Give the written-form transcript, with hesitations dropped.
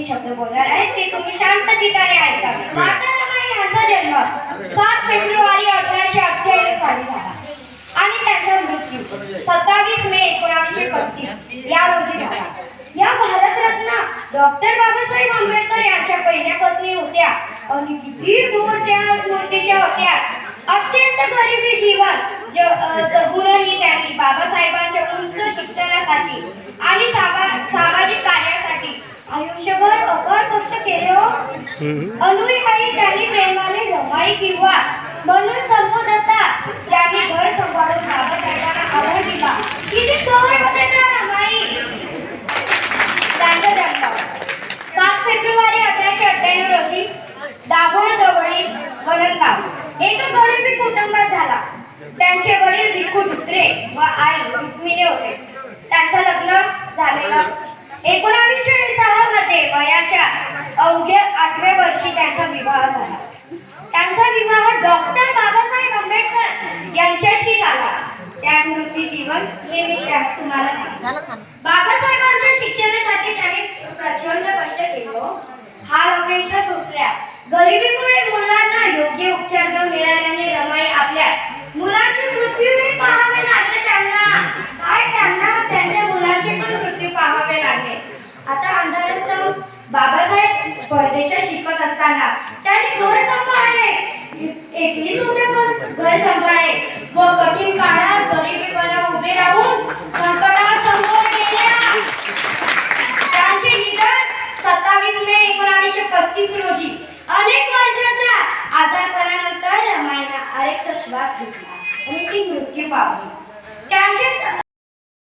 3 शब्द बोलणार आहे ते तुम्ही शांत चित्ताने ऐकावे. माता रमाई यांचा जन्म 7 फेब्रुवारी 1898 साली झाला आणि त्यांचा मृत्यू 27 मे 1935 या रोजी झाला. या भारतरत्न डॉक्टर बाबासाहेब आंबेडकर यांच्या पहिल्या पत्नी होत्या आणि किती दूर त्या मूर्तीच्या होत्या. अत्यंत गरिबी जीवन जगूनही त्यांनी बाबासाहेबांच्या उंच शिक्षणासाठी आणि सामाजिक कार्यासाठी आयुष्यभर अपार कष्ट केले हो. अनुयायी त्यांनी प्रेमाने रमाई किंवा म्हणून संबोधता ज्यांनी घर सांभाळून बाबासाहेबांना आधार दिला. किती सवय होते ना रमाई. त्यांचा जन्म 7 फेब्रुवारी 1898 रोजी दाभोळ जवळील वरणगाव एका गरिबी कुटुंबात झाला. त्यांचे वडील भिक्खू धुत्रे व आई रुक्मिणी होते. त्यांचं लग्न झालेलं 1906 मध्ये वयाच्या अवघ्या 8व्या वर्षी त्यांचा विवाह झाला. त्यांचा विवाह डॉक्टर बाबासाहेब आंबेडकर यांच्याशी झाला. त्या मृत्यू जीवन हे मी तुम्हाला सांगतो. बाबासाहेबांच्या शिक्षणासाठी त्यांनी प्रचंड कष्ट केले. हाल अपेक्षा सोसल्या. गरिबीमुळे मुलांना योग्य उपचार न मिळाल्याने रमाई आपल्या मुलांचे मृत्यूही पाहावे लागले. त्यांना त्यांच्या मुलांचे पण मृत्यू पाहावे लागले. आता अंधारस्तव बाबासाहेब परदेशात शिकत असताना त्यांनी घर सांभाळले. 21 होते पण घर सांभाळले व कठीण काळात गरिबीपणा उभे राहून संकटासमोर गेल्या. त्यांचे निधन 27 मे 1935 रोजी अनेक वर्षाच्या आजारपणानंतर रमाईने आरेचा श्वास घेतला आणि ती मृत्यू पावली. त्यांचे